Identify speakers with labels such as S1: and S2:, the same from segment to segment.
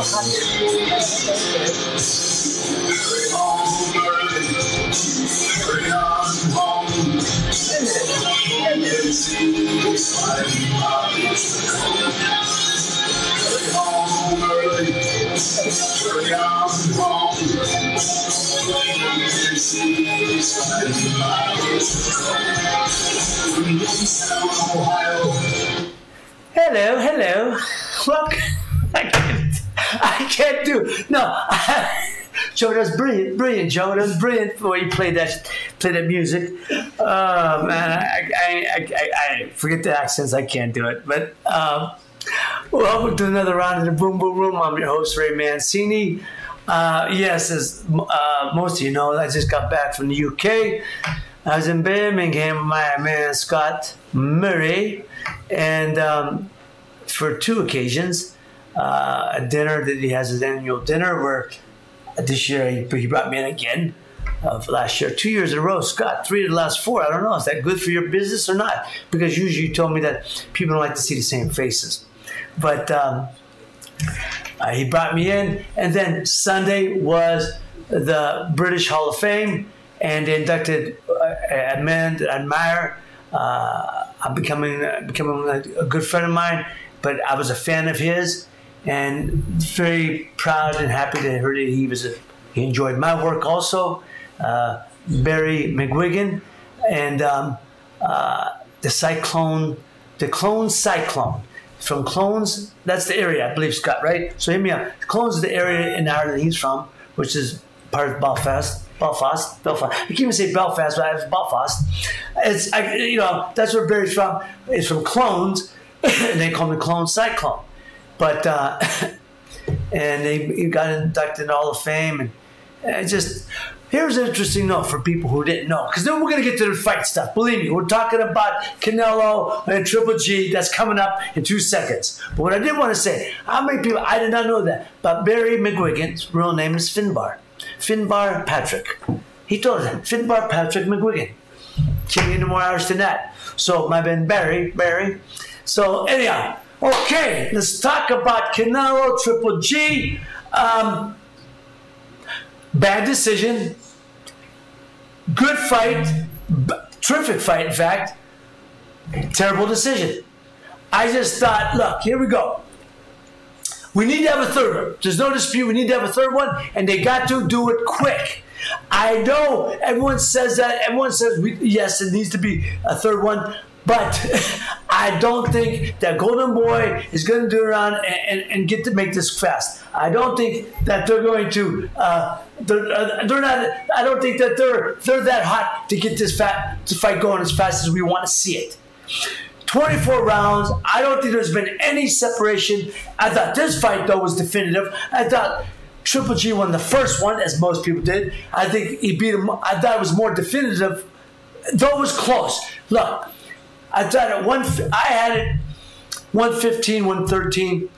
S1: Hello, hello. Look, I can't do. No, Joe, that's brilliant, brilliant, Joe. That's brilliant the way you play that music. Man, I forget the accents. I can't do it. But welcome to another round of the Boom Boom Room. I'm your host, Ray Mancini. Yes, as most of you know, I just got back from the UK. I was in Birmingham with my man Scott Murray, and for two occasions, a dinner that he has his annual dinner where this year he brought me in again. Last year, 2 years in a row. Scott, 3 of the last 4. I don't know. Is that good for your business or not? Because usually you told me that people don't like to see the same faces. But he brought me in. And then Sunday was the British Hall of Fame. And they inducted a man that I admire. I'm becoming a good friend of mine. But I was a fan of his. And very proud and happy to hear that he enjoyed my work also. Barry McGuigan, and the Clone Cyclone. From Clones, that's the area, I believe, Scott, right? So hit me up. Clones is the area in Ireland he's from, which is part of Belfast. I can't even say Belfast, but it's Belfast. That's where Barry's from. It's from Clones, and they call him the Clone Cyclone. But and he got inducted in the Hall of Fame, and just. Here's an interesting note for people who didn't know, because then we're going to get to the fight stuff. Believe me, we're talking about Canelo and Triple G. That's coming up in 2 seconds. But what I did want to say, how many people, I did not know that, but Barry McGuigan's real name is Finbar. Finbar Patrick. He told us that. Finbar Patrick McGuigan. Can't get any more Irish than that. So my man Barry. So anyhow, okay, let's talk about Canelo, Triple G. Bad decision. Good fight. Terrific fight, in fact. Terrible decision. I just thought, look, here we go. We need to have a third one. There's no dispute. We need to have a third one, and they got to do it quick. I know everyone says that. Everyone says, yes, it needs to be a third one. But I don't think that Golden Boy is going to do around and get to make this fast. I don't think that they're going to. They're not. I don't think that they're that hot to get this fight going as fast as we want to see it. 24 rounds. I don't think there's been any separation. I thought this fight though was definitive. I thought Triple G won the first one, as most people did. I think he beat him. I thought it was more definitive, though it was close. Look. I thought I had it 115, 113,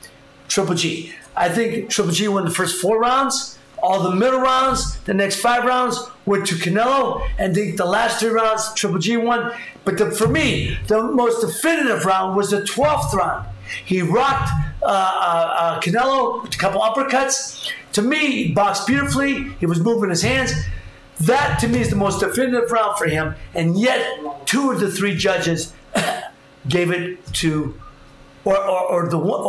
S1: Triple G. I think Triple G won the first 4 rounds. All the middle rounds, the next 5 rounds went to Canelo. And I think the last 3 rounds, Triple G won. But for me, the most definitive round was the 12th round. He rocked Canelo with a couple uppercuts. To me, he boxed beautifully. He was moving his hands. That, to me, is the most definitive round for him. And yet, 2 of the 3 judges gave it to, or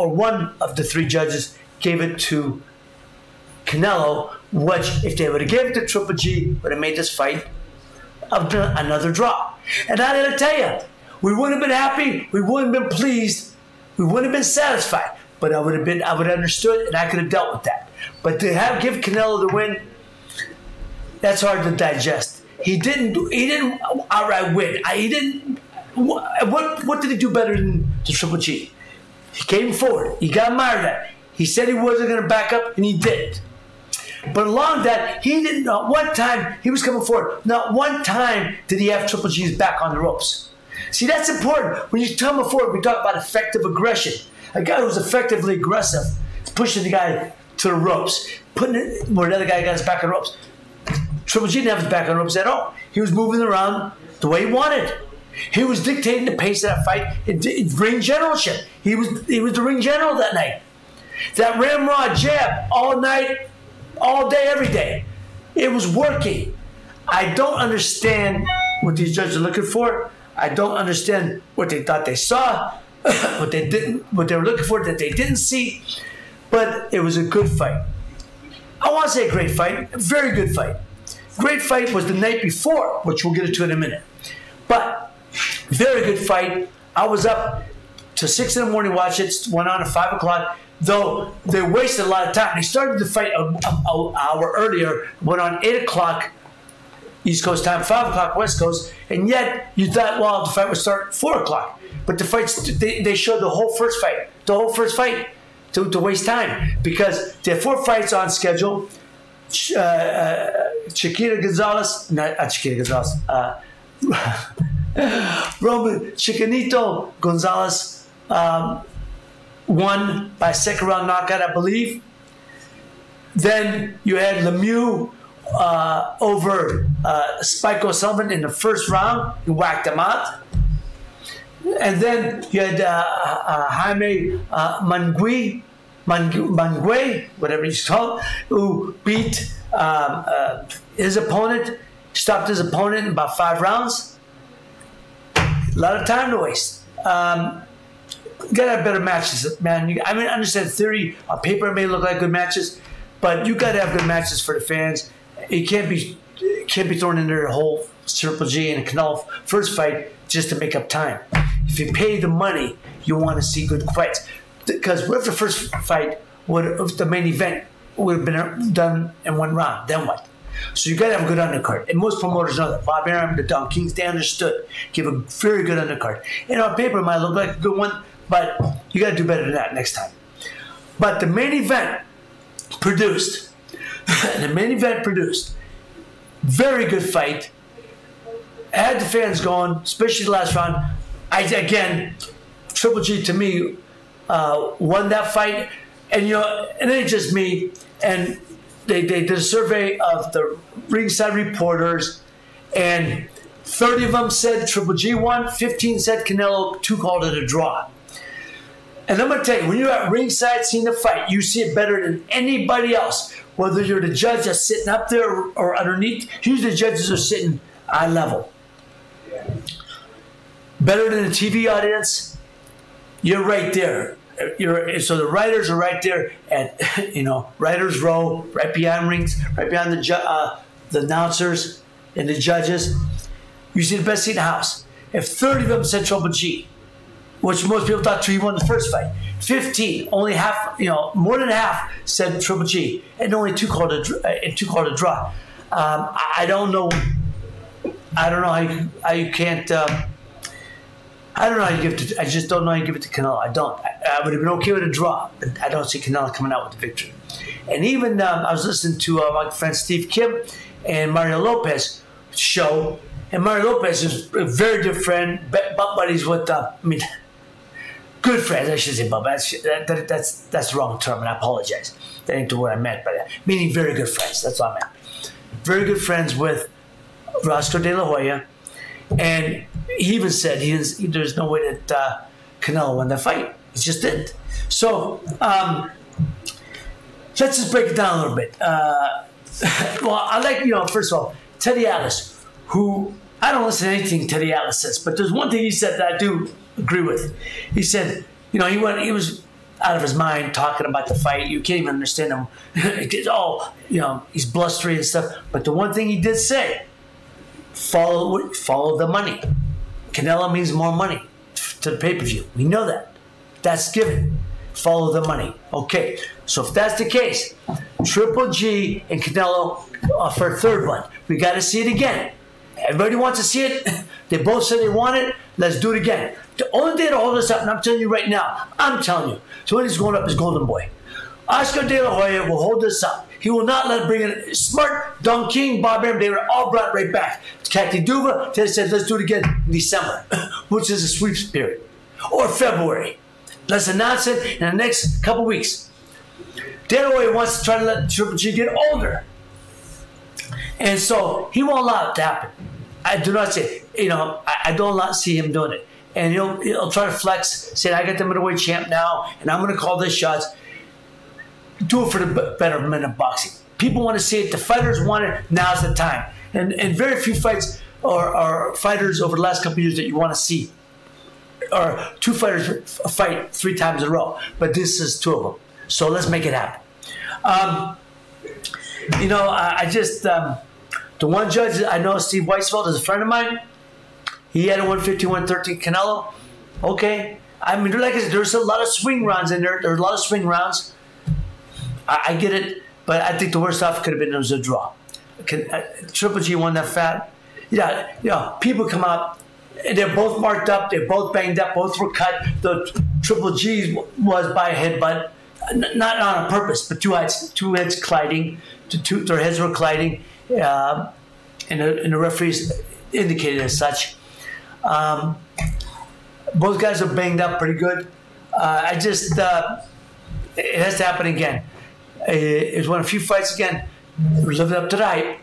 S1: one of the 3 judges gave it to Canelo, which, if they would have given it to Triple G, would have made this fight another draw. And I got to tell you, we wouldn't have been happy, we wouldn't have been pleased, we wouldn't have been satisfied. But I would have understood, and I could have dealt with that. But to give Canelo the win, that's hard to digest. He didn't outright win. What did he do better than the Triple G? He came forward. He got admired at. He said he wasn't going to back up, and he did. But along that, he didn't know. One time he was coming forward. Not one time did he have Triple G's back on the ropes. See, that's important. When you come forward, we talk about effective aggression. A guy who's effectively aggressive is pushing the guy to the ropes, putting it where the other guy got his back on the ropes. Triple G didn't have his back on the ropes at all. He was moving around the way he wanted. He was dictating the pace of that fight. Ring generalship. He was the ring general that night. That ramrod jab all night, all day, every day. It was working. I don't understand what these judges are looking for. I don't understand what they thought they saw, what they were looking for that they didn't see. But it was a good fight. I want to say a great fight, a very good fight. Great fight was the night before, which we'll get into in a minute. But very good fight. I was up to 6 in the morning, watch it. Went on at 5 o'clock. Though they wasted a lot of time. They started the fight an hour earlier. Went on 8 o'clock East Coast time, 5 o'clock West Coast. And yet you thought, well, the fight would start at 4 o'clock. But the fights, they showed the whole first fight. The whole first fight to waste time. Because they had 4 fights on schedule. Chiquita Gonzalez, not Chiquita Gonzalez, Roman Chiquinito Gonzalez won by second round knockout, I believe. Then you had Lemieux over Spike O'Sullivan in the first round. He whacked him out. And then you had Jaime Mangue, whatever he's called, who beat his opponent, stopped his opponent in about 5 rounds. A lot of time to waste. You gotta have better matches, man. I mean, I understand theory on paper it may look like good matches, but you gotta have good matches for the fans. It can't be thrown in there the whole Triple G and Canelo first fight just to make up time. If you pay the money, you want to see good fights. Because what if the first fight, if the main event would have been done in 1 round? Then what? So you got to have a good undercard. And most promoters know that. Bob Arum, the Don Kings, they understood. Give a very good undercard. And on paper, it might look like a good one, but you got to do better than that next time. But the main event produced, very good fight. Had the fans going, especially the last round. Again, Triple G to me won that fight, and and it ain't just me. And they did a survey of the ringside reporters, and 30 of them said Triple G won, 15 said Canelo, 2 called it a draw. And I'm going to tell you, when you're at ringside seeing the fight, you see it better than anybody else. Whether you're the judge that's sitting up there or underneath, usually the judges are sitting eye level. Better than the TV audience, you're right there. So the writers are right there at writers' row, right behind rings, right behind the announcers and the judges. You see the best seat in the house. If 30 of them said Triple G, which most people thought he won the first fight, 15, only half, more than half said Triple G, and only 2 called a draw. I don't know how you can't. I don't know how you give it to. I just don't know how you give it to Canelo. I don't. I would have been okay with a draw, but I don't see Canelo coming out with the victory. And even I was listening to my friend Steve Kim and Mario Lopez show, and Mario Lopez is a very good friend, butt buddies with. Good friends. I should say, butt. That's the wrong term, and I apologize. That ain't the word I meant, but meaning very good friends. That's what I meant. Very good friends with Roscoe De La Hoya. And he even said there's no way that Canelo won the fight. He just didn't. So let's just break it down a little bit. Well, I like, first of all, Teddy Atlas, who I don't listen to anything Teddy Atlas says, but there's one thing he said that I do agree with. He said, he was out of his mind talking about the fight. You can't even understand him. He's blustery and stuff. But the one thing he did say, follow the money. Canelo means more money to the pay-per-view. We know that. That's given. Follow the money. Okay, so if that's the case, Triple G and Canelo for a third one. We got to see it again. Everybody wants to see it. They both said they want it. Let's do it again. The only thing to hold us up, and I'm telling you right now, so when he's going up is Golden Boy. Oscar De La Hoya will hold this up. He will not let it bring in Smart, Don King, Bob Arum. They were all brought right back. Kathy Duva, they said, let's do it again in December, which is a sweeps period, or February. Let's announce it in the next couple weeks. De La Hoya wants to try to let Triple G get older. And so he won't allow it to happen. I do not say, I don't see him doing it. And he'll try to flex, saying, I got the middleweight champ now, and I'm going to call this shots. do it for the betterment of boxing. People want to see it. The fighters want it. Now's the time. And very few fights or fighters over the last couple of years that you want to see. Or two fighters fight 3 times in a row. But this is 2 of them. So let's make it happen. I just... the one judge, I know Steve Weisfeld is a friend of mine. He had a 150-113 Canelo. Okay. I mean, like I said, there's a lot of swing rounds in there. There's a lot of swing rounds. I get it. But I think the worst off could have been it was a draw. Triple G won that fight. People come out. They're both marked up. They're both banged up. Both were cut. The Triple G was by a headbutt. Not on purpose, but two heads colliding. Their heads were colliding. And the referees indicated as such. Both guys are banged up pretty good. It has to happen again. It was one of a few fights again. Lived up to the hype.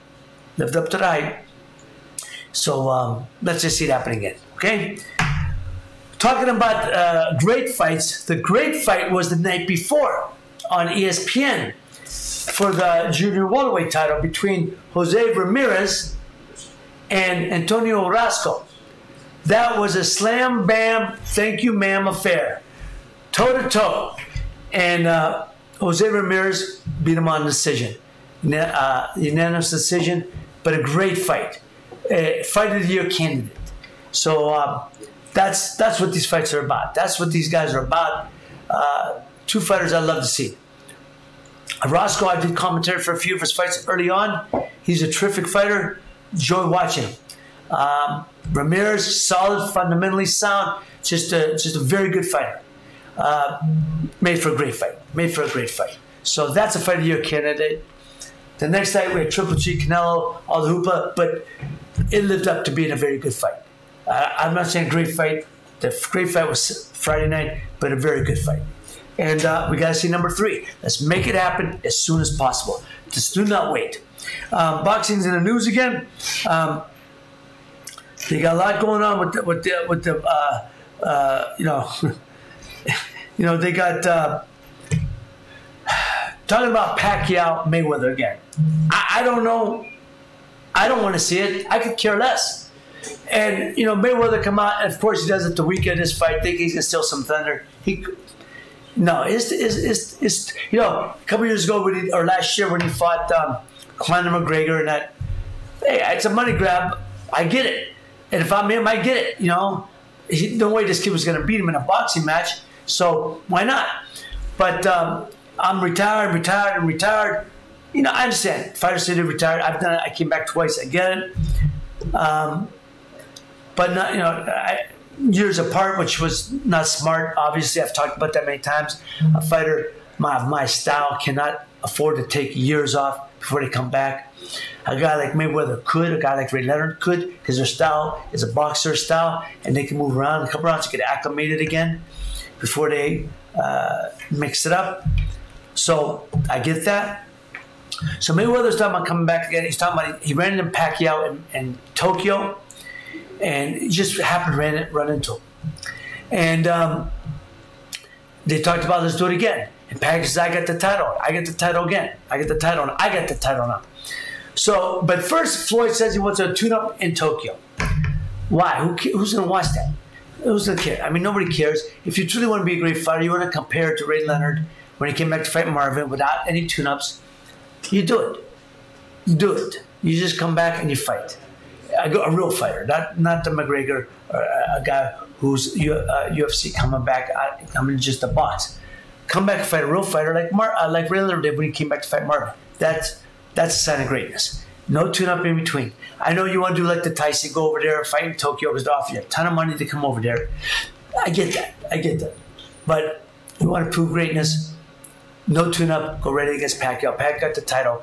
S1: Lived up to the hype. So let's just see it happen again. Okay? Talking about great fights, the great fight was the night before on ESPN for the junior welterweight title between Jose Ramirez and Antonio Orozco. That was a slam, bam, thank you, ma'am affair. Toe-to-toe. And Jose Ramirez beat him on decision. Unanimous decision, but a great fight. Fight of the year candidate. So that's what these fights are about. That's what these guys are about. 2 fighters I love to see. Orozco, I did commentary for a few of his fights early on. He's a terrific fighter. Enjoy watching him. Ramirez, solid, fundamentally sound, just a very good fighter. Made for a great fight. So that's a fight of the year candidate. The next night we had Triple G, Canelo, all the hoopla, but it lived up to being a very good fight. I'm not saying great fight. The great fight was Friday night, but a very good fight. And we got to see number 3. Let's make it happen as soon as possible. Just do not wait. Boxing's in the news again. They got a lot going on with the they got talking about Pacquiao Mayweather again. I don't know. I don't want to see it. I could care less. And Mayweather come out, and of course he does it the week of this fight, thinking he's gonna steal some thunder. It's a couple years ago or last year when he fought Conor McGregor, and that, hey, it's a money grab. I get it. And if I'm him, I get it. No way this kid was going to beat him in a boxing match. So why not? But I'm retired. I understand. Fighters say they're retired. I've done it. I came back twice. I get it. But not, years apart, which was not smart. Obviously, I've talked about that many times. A fighter of my style cannot afford to take years off before they come back. A guy like Mayweather could, a guy like Ray Leonard could, because their style is a boxer style, and they can move around a couple rounds to get acclimated again before they mix it up. So I get that. So Mayweather's talking about coming back again. He's talking about he ran into Pacquiao in Tokyo, and he just happened to run into him. And they talked about, let's do it again. And Pacquiao says, I got the title. I get the title again. I get the title now. So, but first, Floyd says he wants a tune-up in Tokyo. Why? Who's going to watch that? Who's going to care? I mean, nobody cares. If you truly want to be a great fighter, you want to compare it to Ray Leonard when he came back to fight Marvin without any tune-ups, you do it. You just come back and you fight. A real fighter, not the McGregor, or a guy who's UFC coming back. Just a box. Come back and fight a real fighter like Ray Leonard did when he came back to fight Marvin. That's a sign of greatness. No tune-up in between. I know you want to do like the Tyson, go over there and fight in Tokyo because they offer you a ton of money to come over there. I get that. But you want to prove greatness, no tune-up, go right against Pacquiao. Pacquiao got the title.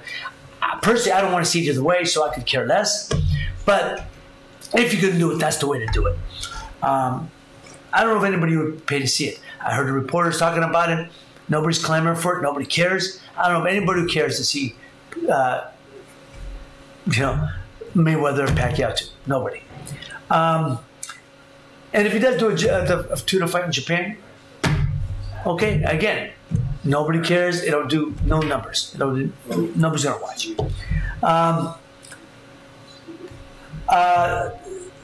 S1: Personally, I don't want to see it either way, so I could care less. But if you couldn't do it, that's the way to do it. I don't know if anybody would pay to see it. I heard the reporters talking about it. Nobody's clamoring for it. Nobody cares. I don't know if anybody who cares to see Mayweather and Pacquiao too. Nobody. And if he does do a tuna fight in Japan, okay, again, Nobody cares. It'll do no numbers. Nobody's gonna watch.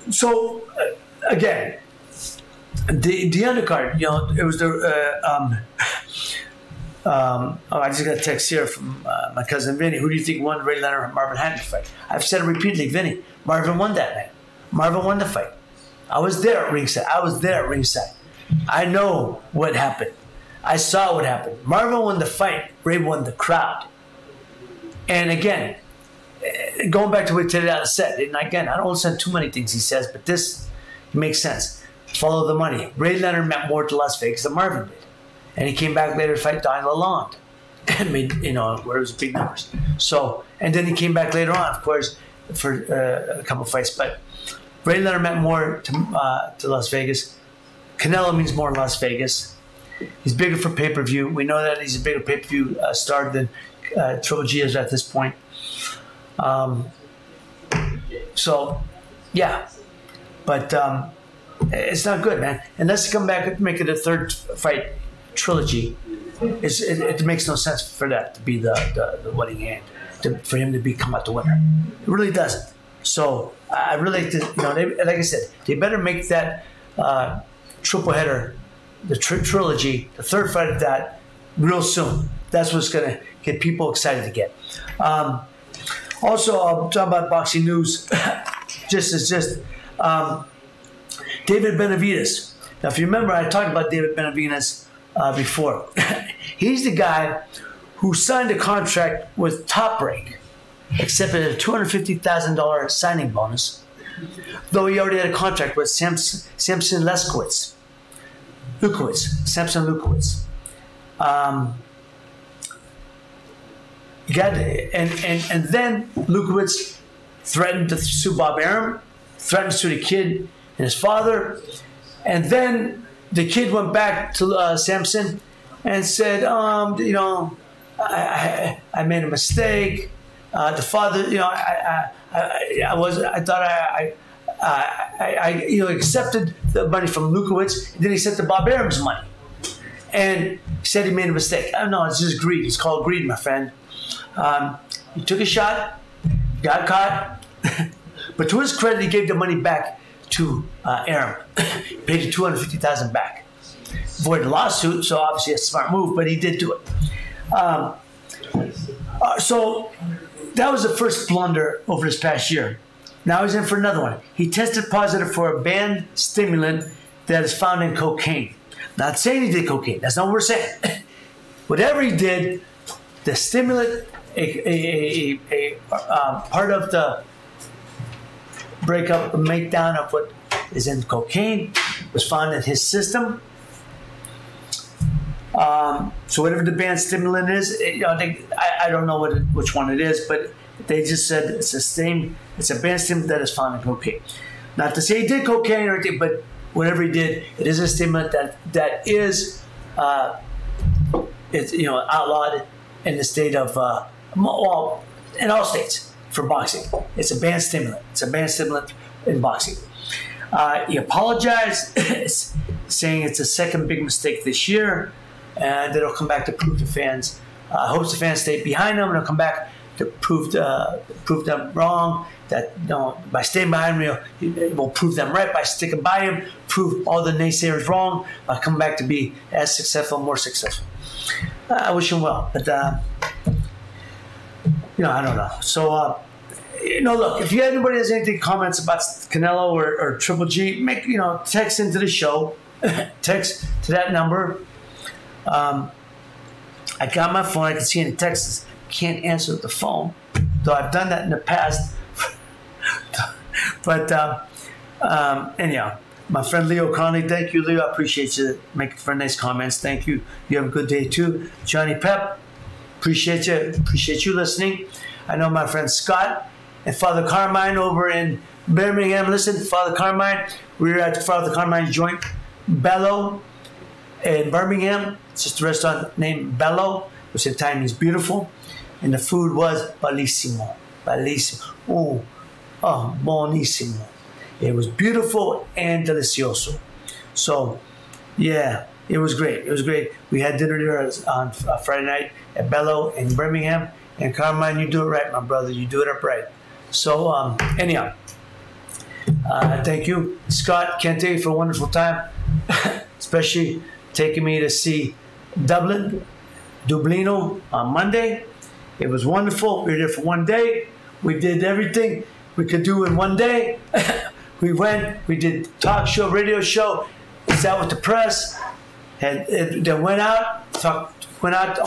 S1: So again, the undercard. You know, it was the. I just got a text here from my cousin Vinny. Who do you think won Ray Leonard and Marvin Hagler fight? I've said it repeatedly, Vinny. Marvin won that night. Marvin won the fight. I was there at ringside. I know what happened. I saw what happened. Marvin won the fight. Ray won the crowd. And again, going back to what Teddy Atlas said, and again, I don't understand too many things he says, but this makes sense. Follow the money. Ray Leonard meant more to Las Vegas than Marvin did. And he came back later to fight Don Lalonde and made, where it was big numbers. So, and then he came back later on, of course, for a couple of fights. But Ray Leonard meant more to Las Vegas. Canelo means more in Las Vegas. He's bigger for pay-per-view. We know that he's a bigger pay-per-view star than Triple G is at this point. So, yeah. But it's not good, man. Unless you come back and make it a third fight trilogy, it makes no sense for that to be the winning hand, for him to come out the winner. It really doesn't. So I really like to, like I said, they better make that triple header, the trilogy, the third fight of that, real soon. That's what's going to get people excited to get. Also, I'll talk about boxing news. David Benavidez. Now, if you remember, I talked about David Benavidez before. He's the guy who signed a contract with Top Rank, accepted a $250,000 signing bonus, though he already had a contract with Samson Lukowicz. Samson Lukowicz. And then Lukowicz threatened to sue Bob Arum, threatened to sue the kid and his father, and then the kid went back to Samson and said, I made a mistake. The father, I accepted the money from Lukowicz, and then he sent the Bob Arum's money, and he said he made a mistake. I don't know. It's just greed. It's called greed, my friend. He took a shot, got caught, but to his credit, he gave the money back to Arum. Paid the $250,000 back. Avoided a lawsuit, so obviously a smart move, but he did do it. So that was the first blunder over this past year. Now he's in for another one. He tested positive for a banned stimulant that is found in cocaine. Not saying he did cocaine. That's not what we're saying. Whatever he did, the stimulant, part of the breakup, make down of what is in cocaine was found in his system. So whatever the banned stimulant is, I don't know which one it is, but they just said it's the same. It's a banned stimulant that is found in cocaine. Not to say he did cocaine or anything, but whatever he did, it is a stimulant that is outlawed in the state of in all states for boxing. It's a banned stimulant. It's a banned stimulant in boxing. He apologized, saying it's a second big mistake this year, and that he'll come back to prove to fans. Hopes the fans stay behind him, and he'll come back to prove them wrong. That by staying behind him, he will prove them right. By sticking by him, prove all the naysayers wrong. By coming back to be as successful, more successful. I wish him well, but I don't know. So. Look, if anybody has anything, comments about Canelo or Triple G, text into the show. Text to that number. I got my phone. I can see any texts. Can't answer the phone, though I've done that in the past. But anyhow, my friend Leo Conley, thank you, Leo. I appreciate you making for nice comments. Thank you. You have a good day too, Johnny Pep. Appreciate you. Appreciate you listening. I know my friend Scott and Father Carmine over in Birmingham. Listen, Father Carmine, we were at Father Carmine's joint, Bello, in Birmingham. It's just a restaurant named Bello, which at the time means beautiful. And the food was bellissimo. Bellissimo. Oh, buonissimo. It was beautiful and delicioso. So, yeah, It was great. It was great. We had dinner there on Friday night at Bello in Birmingham. And Carmine, you do it right, my brother. You do it up right. So anyhow, thank you, Scott Kente, for a wonderful time, especially taking me to see Dublino on Monday. It was wonderful. We were there for one day. We did everything we could do in one day. We did talk show, radio show, sat with the press, and then went out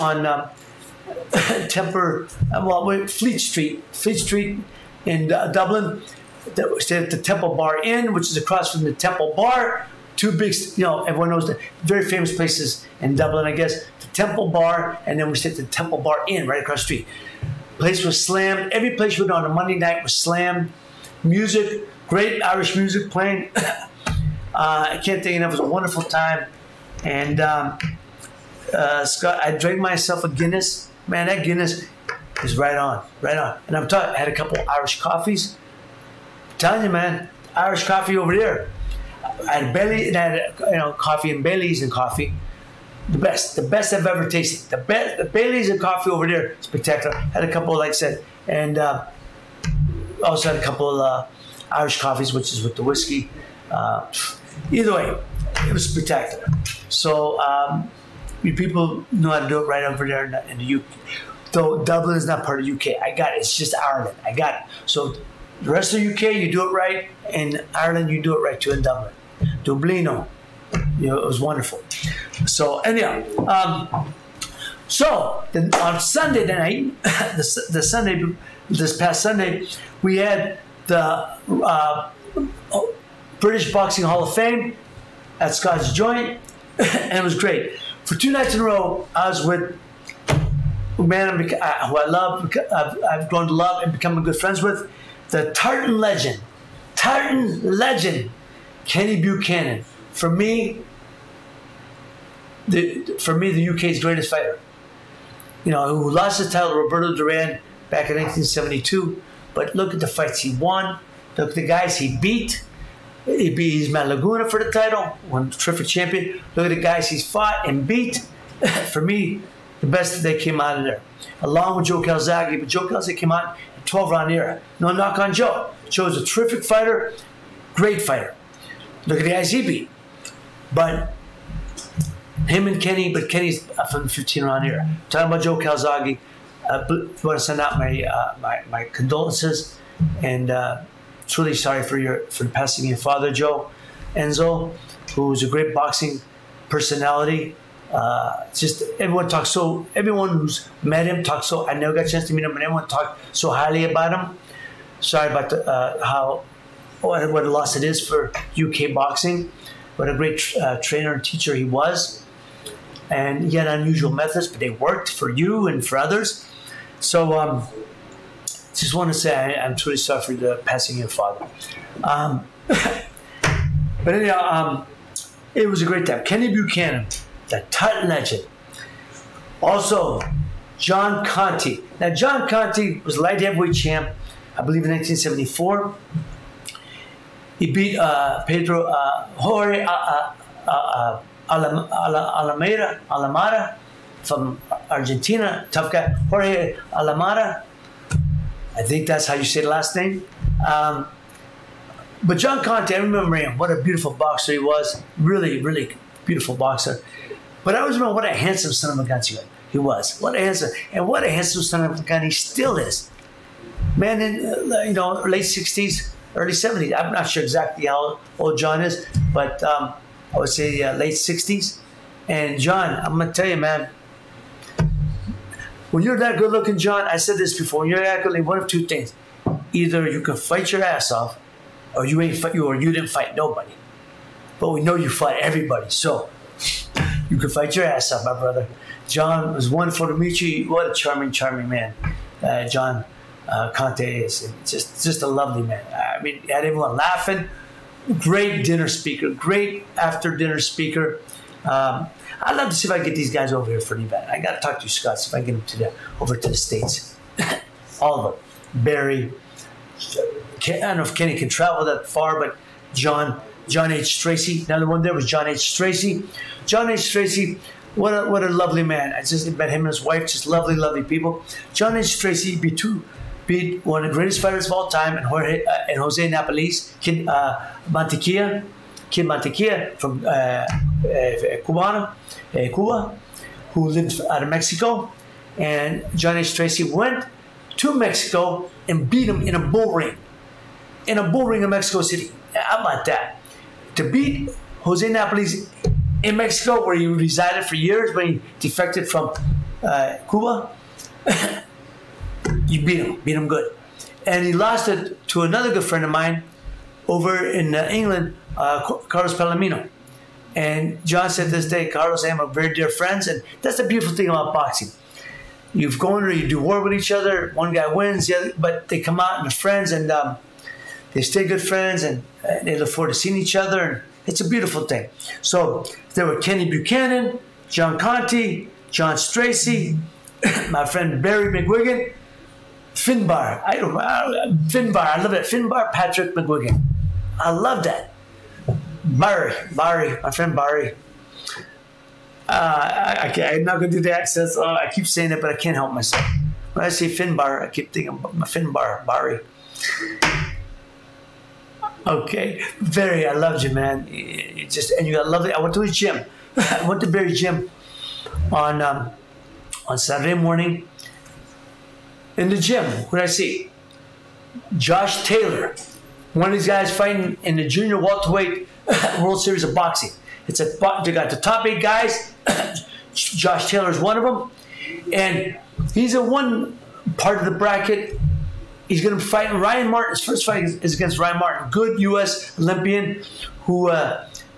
S1: on Fleet Street in Dublin. Stayed at the Temple Bar Inn, which is across from the Temple Bar. Two big, everyone knows the very famous places in Dublin, I guess. The Temple Bar, and then we stayed at the Temple Bar Inn right across the street. Place was slammed. Every place we went on a Monday night was slammed. Music, great Irish music playing. I can't think enough. It was a wonderful time. And Scott, I drank myself a Guinness. Man, that Guinness is right on. And I'm talking, I had a couple Irish coffees. I'm telling you, man, Irish coffee over there. I had coffee and Bailey's and coffee. The best I've ever tasted. The Bailey's and coffee over there, spectacular. Had a couple, like I said, and also had a couple Irish coffees, which is with the whiskey. Either way, it was spectacular. So you people know how to do it right over there in the UK. Though Dublin is not part of the UK, I got it. It's just Ireland. I got it. So the rest of the UK, you do it right. In Ireland, you do it right too. In Dublin, Dublino, it was wonderful. So anyhow, so then on Sunday night, this past Sunday, we had the British Boxing Hall of Fame at Scott's Joint, and it was great. For 2 nights in a row, I was with a man who I love, I've grown to love and become good friends with, the Tartan legend, Kenny Buchanan. For me, the UK's greatest fighter. Who lost the title to Roberto Duran back in 1972. But look at the fights he won. Look at the guys he beat. He beat Ismael Laguna for the title, one terrific champion. Look at the guys he's fought and beat. For me, the best that came out of there. Along with Joe Calzaghe, but Joe Calzaghe came out in 12-round era. No knock on Joe. Joe's a terrific fighter, great fighter. Look at the guys he beat. But him and Kenny, but Kenny's from the 15-round era. Talking about Joe Calzaghe, I want to send out my condolences and truly sorry for the passing of your father, Joe Enzo, who was a great boxing personality. Just everyone who's met him talks so. I never got a chance to meet him, but everyone talked so highly about him. Sorry about what a loss it is for UK boxing. What a great trainer and teacher he was. And he had unusual methods, but they worked for you and for others. So just want to say I'm truly sorry for the passing of your father. But anyhow, it was a great time. Kenny Buchanan, the Tartan legend. Also, John Conti. Now, John Conti was light heavyweight champ, I believe, in 1974. He beat Jorge Alameda from Argentina, tough guy. Jorge Alameda, I think that's how you say the last name. But John Conti, I remember him. What a beautiful boxer he was. Really, really beautiful boxer. But I always remember what a handsome son of a gun he was. What a handsome son of a gun he still is. Man, in late 60s, early 70s. I'm not sure exactly how old John is, but I would say late 60s. And John, I'm going to tell you, man, when you're that good looking, John, I said this before, when you're that good looking, one of two things. Either you can fight your ass off, or you didn't fight nobody. But we know you fought everybody, so you can fight your ass off, my brother. John, was wonderful to meet you. What a charming, charming man. John Conti is just a lovely man. I mean, had everyone laughing. Great dinner speaker. Great after dinner speaker. I'd love to see if I can get these guys over here for an event. I got to talk to you, Scott, see if I can get them over to the States. All of them. Barry. I don't know if Kenny can travel that far, but John John H. Tracy. Another one there was John H. Tracy. John H. Tracy, what a lovely man. I just met him and his wife, just lovely, lovely people. John H. Tracy beat one of the greatest fighters of all time, and Jose Napoles, Kid Mantequilla from Cuba, who lived out of Mexico. And John H. Tracy went to Mexico and beat him in a bull ring. In a bull ring in Mexico City. How about that? To beat Jose Napoles in Mexico, where he resided for years when he defected from Cuba, you beat him good. And he lost it to another good friend of mine over in England, Carlos Palomino. And John said this day, Carlos and I are very dear friends, and that's the beautiful thing about boxing. You go in there, you do war with each other, one guy wins, the other, but they come out and they're friends, and they stay good friends, and they look forward to seeing each other, and it's a beautiful thing. So there were Kenny Buchanan, John Conti, John Stracy, my friend Barry McGuigan, Finbar. Finbar, I love that. Finbar Patrick McGuigan. I love that. Barry, my friend Barry. I'm not going to do the accents. I keep saying it, but I can't help myself. When I say Finbar, I keep thinking about my Finbar, Barry. Okay, Barry, I loved you, man. And you got lovely. I went to his gym. I went to Barry's gym on Saturday morning. In the gym, what did I see? Josh Taylor, one of these guys fighting in the junior welterweight World Series of Boxing. They got the top 8 guys. Josh Taylor is one of them, and he's in one part of the bracket. He's going to fight Ryan Martin. His first fight is against Ryan Martin, good U.S. Olympian who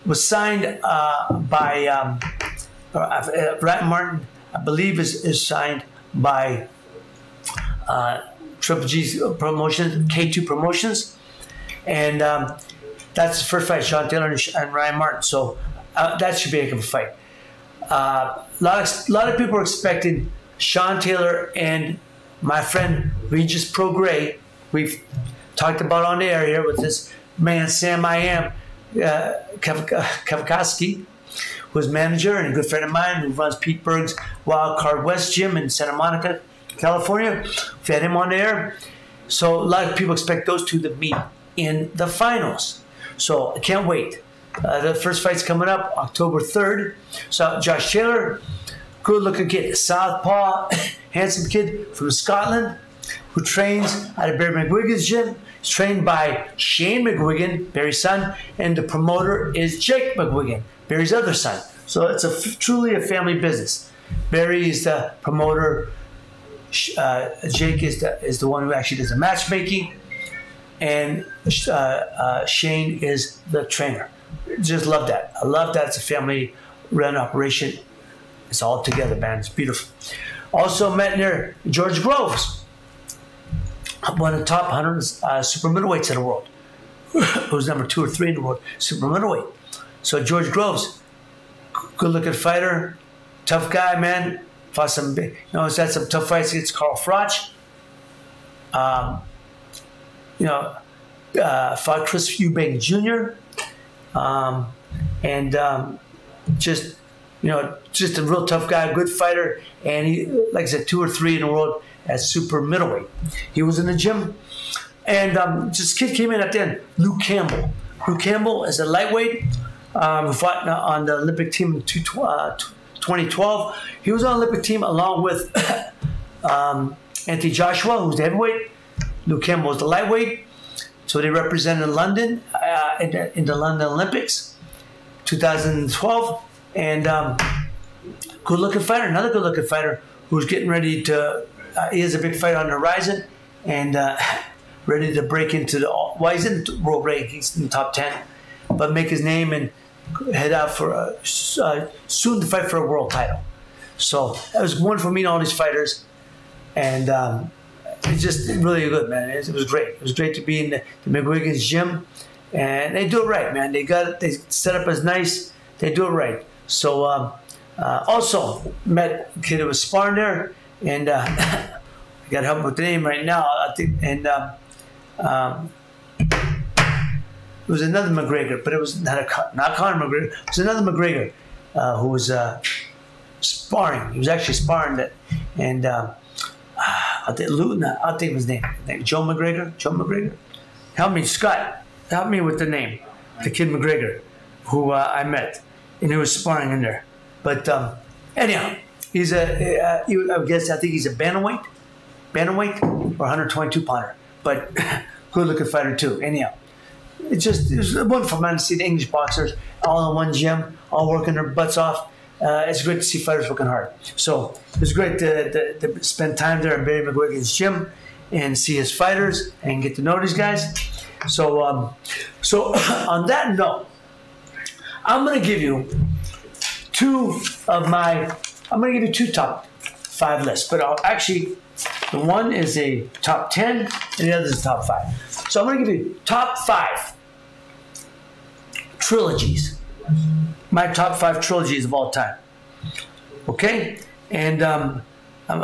S1: was signed by Ryan Martin. I believe is signed by Triple G's promotions, K2 Promotions, and that's the first fight, Sean Taylor and Ryan Martin. So that should be a good fight. A lot of people are expecting Sean Taylor and my friend Regis Prograis. We've talked about on the air here with this man Sam I Am Kavakaski, who's manager and a good friend of mine who runs Pete Berg's Wild Card West Gym in Santa Monica, California. We've had him on the air. So a lot of people expect those two to meet in the finals. So I can't wait. The first fight's coming up October 3rd. So Josh Taylor, good-looking kid, southpaw, handsome kid from Scotland, who trains at a Barry McGuigan's gym. He's trained by Shane McGuigan, Barry's son, and the promoter is Jake McGuigan, Barry's other son. So it's truly a family business. Barry is the promoter. Jake is the one who actually does the matchmaking, and Shane is the trainer. Just love that. I love that. It's a family-run operation. It's all together, man. It's beautiful. Also met near George Groves, one of the top 100 super middleweights in the world. Who's number 2 or 3 in the world, super middleweight. So George Groves, good-looking fighter, tough guy, man. Fought some big, he's had some tough fights against Carl Froch. Fought Chris Eubank Jr. Just a real tough guy, good fighter, and he, like I said, 2 or 3 in the world at super middleweight. He was in the gym, and just kid came in at the end. Luke Campbell. Luke Campbell is a lightweight who fought on the Olympic team in 2012. He was on the Olympic team along with Anthony Joshua, who's the heavyweight. Luke Campbell was the lightweight. So they represented London in the London Olympics 2012. And good-looking fighter, another good-looking fighter who's getting ready to, he has a big fight on the horizon and ready to break into he's in the world rank, he's in the top 10, but make his name and head out for soon to fight for a world title. So that was wonderful meeting all these fighters, and it's just really good, man. It was great. It was great to be in the McGuigan's gym, and they do it right, man. They set up as nice. They do it right. So also met a kid who was sparring there, and I got to help with the name right now, I think, and was another McGregor, but it was not Conor McGregor. It was another McGregor who was sparring. He was actually sparring that, and I'll think of his name. Joe McGregor. Joe McGregor. Help me, Scott. Help me with the name. The kid McGregor, who I met, and he was sparring in there. But anyhow, he's I think he's a bantamweight or 122 pounder. But good looking fighter too. Anyhow, it was wonderful, man, to see the English boxers all in one gym, all working their butts off. It's great to see fighters working hard. So it was great to spend time there at Barry McGuigan's gym and see his fighters and get to know these guys. So on that note, I'm going to give you two top 5 lists. But the one is a top 10 and the other is a top 5. So I'm going to give you top 5 trilogies. My top 5 trilogies of all time. Okay? And we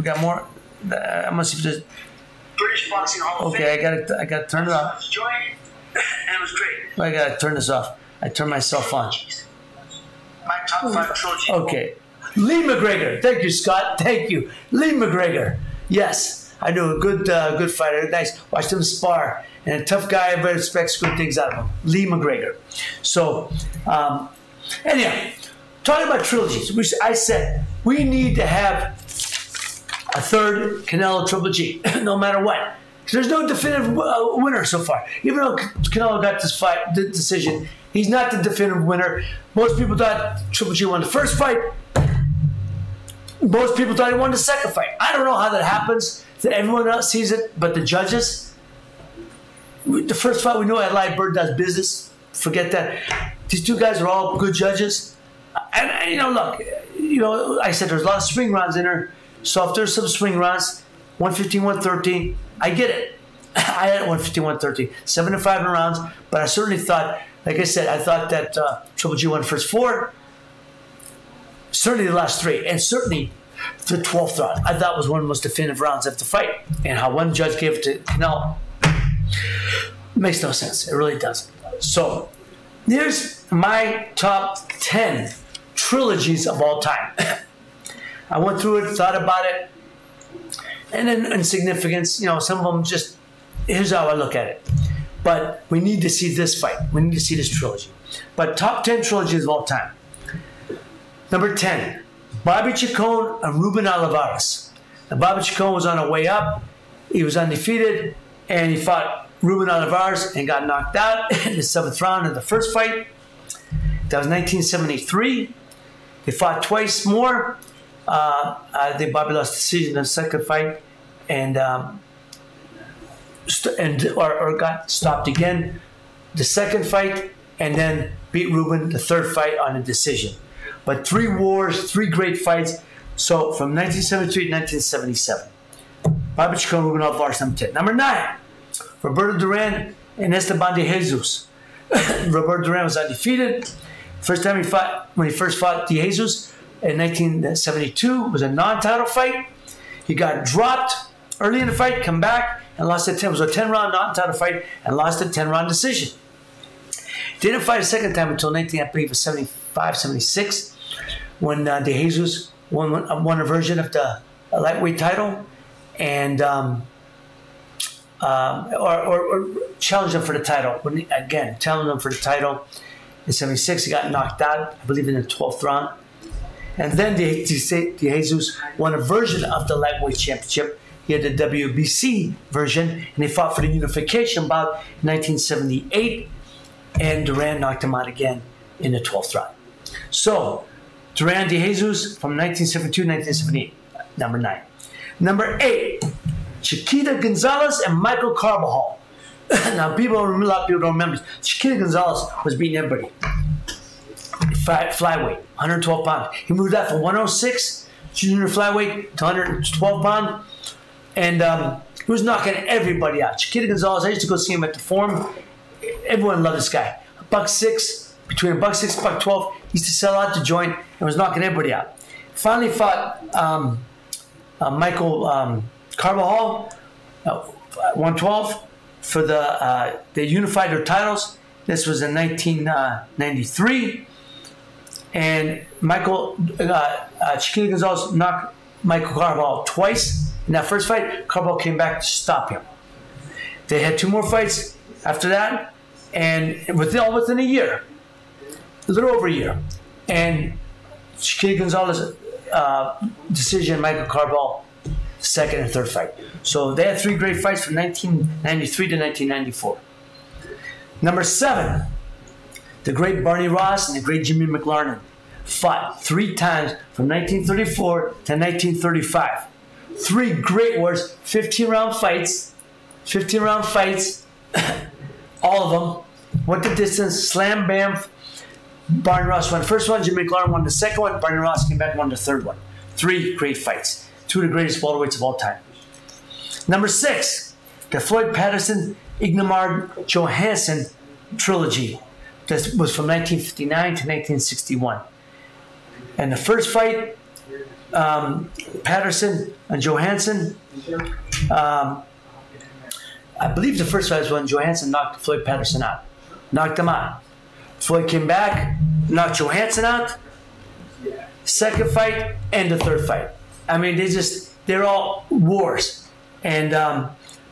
S1: got more. I must have just
S2: British Boxing Hall of Fame.
S1: Okay, I got to turn it off.
S2: And it was great.
S1: I got to turn this off. I turned myself on.
S2: My top 5 trilogy.
S1: Okay. Lee McGregor. Thank you, Scott. Thank you. Lee McGregor. Yes. I know a good fighter. Nice. Watched him spar. And a tough guy. Everybody expects good things out of him. Lee McGregor. So, anyhow, talking about trilogies, which I said we need to have a third Canelo Triple G, no matter what. There's no definitive winner so far. Even though Canelo got the decision, he's not the definitive winner. Most people thought Triple G won the first fight. Most people thought he won the second fight. I don't know how that happens. That everyone else sees it, but the judges. The first fight we know Eli Bird does business. Forget that. These two guys are all good judges. And look, I said there's a lot of swing rounds in there. So if there's some swing rounds, 115, 113, I get it. I had 115, 113, 7-5 in rounds, but I certainly thought, like I said, I thought that Triple G won the first 4, certainly the last 3, and certainly the 12th round. I thought was one of the most definitive rounds of the fight. And how one judge gave it to Canelo makes no sense. It really doesn't. So here's my top 10 trilogies of all time. I went through it, thought about it, and then in significance, some of them just, here's how I look at it. But we need to see this fight. We need to see this trilogy. But top 10 trilogies of all time. Number 10, Bobby Chacon and Ruben Olivares. Now, Bobby Chacon was on a way up. He was undefeated, and he fought Ruben Olivares and got knocked out in the 7th round of the first fight. That was 1973. They fought twice more. I think Bobby lost the decision in the second fight, and got stopped again the second fight, and then beat Ruben the third fight on a decision. But 3 wars, 3 great fights. So from 1973 to 1977, Bobby Chacon, Ruben Olivares, number 10. Number 9, Roberto Duran and Esteban de Jesus. Roberto Duran was undefeated. First time when he first fought de Jesus in 1972 was a non-title fight. He got dropped early in the fight, come back, and lost it. It was a 10-round non-title fight and lost a 10-round decision. Didn't fight a second time until 75, 76, when de Jesus won a version of the lightweight title, and or challenged him for the title. Challenged him for the title in 76. He got knocked out, I believe, in the 12th round. And then de Jesus won a version of the lightweight championship. He had the WBC version, and they fought for the unification bout in 1978, and Duran knocked him out again in the 12th round. So, Duran de Jesus from 1972 to 1978, number 9. Number 8, Chiquita Gonzalez and Michael Carbajal. Now, a lot of people don't remember. Chiquita Gonzalez was beating everybody. Flyweight, 112 pounds. He moved that from 106 junior flyweight to 112 pounds. And he was knocking everybody out. Chiquita Gonzalez, I used to go see him at the Forum. Everyone loved this guy. $1.06, between $1.06 and $1.12, he used to sell out the joint and was knocking everybody out. Finally fought Michael Carbajal, 112, for they unified their titles. This was in 1993, and Chiquito Gonzalez knocked Michael Carbajal twice in that first fight. Carbajal came back to stop him. They had 2 more fights after that, and all within a year, a little over a year, and Chiquito Gonzalez decision, Michael Carbajal, second and third fight. So they had 3 great fights from 1993 to 1994. Number 7, the great Barney Ross and the great Jimmy McLarnin fought 3 times from 1934 to 1935. 3 great wars, 15-round fights. 15-round fights, all of them. Went the distance, slam, bam. Barney Ross won the first one, Jimmy McLarnin won the second one, Barney Ross came back and won the third one. 3 great fights. 2 of the greatest welterweights of all time. Number 6, the Floyd Patterson, Ingmar Johansson trilogy. This was from 1959 to 1961. And the first fight, Patterson and Johansson, I believe the first fight was when Johansson knocked Floyd Patterson out. Knocked him out. Floyd came back, knocked Johansson out. Second fight and the third fight. I mean, they're all wars. And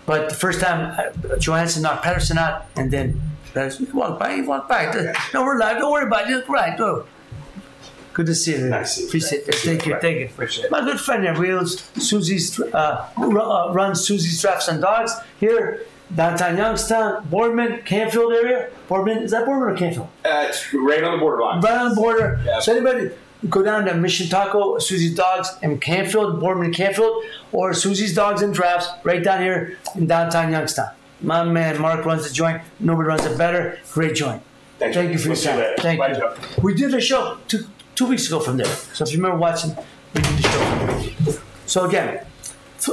S1: but the first time Johansson knocked Patterson out, and then he walked by. No, we're live. Don't worry about it. Right. Oh. Good to see you.
S2: Nice.
S1: Appreciate it. Thank you.
S2: Appreciate it.
S1: My good friend there, runs Susie's Drafts and Dogs here, downtown Youngstown, Boardman, Canfield area. Boardman, is that Boardman or Canfield?
S3: It's right on the borderline.
S1: Right on the border.
S3: Yeah.
S1: So anybody go down to Mission Taco, Susie's Dogs in Canfield, Boardman, Canfield, or Susie's Dogs and Drafts right down here in downtown Youngstown. My man Mark runs the joint. Nobody runs it better. Great joint.
S3: Thank
S1: you for your time. Thank you. We did a show 2 weeks ago from there. So if you remember watching, we did the show from there. So again,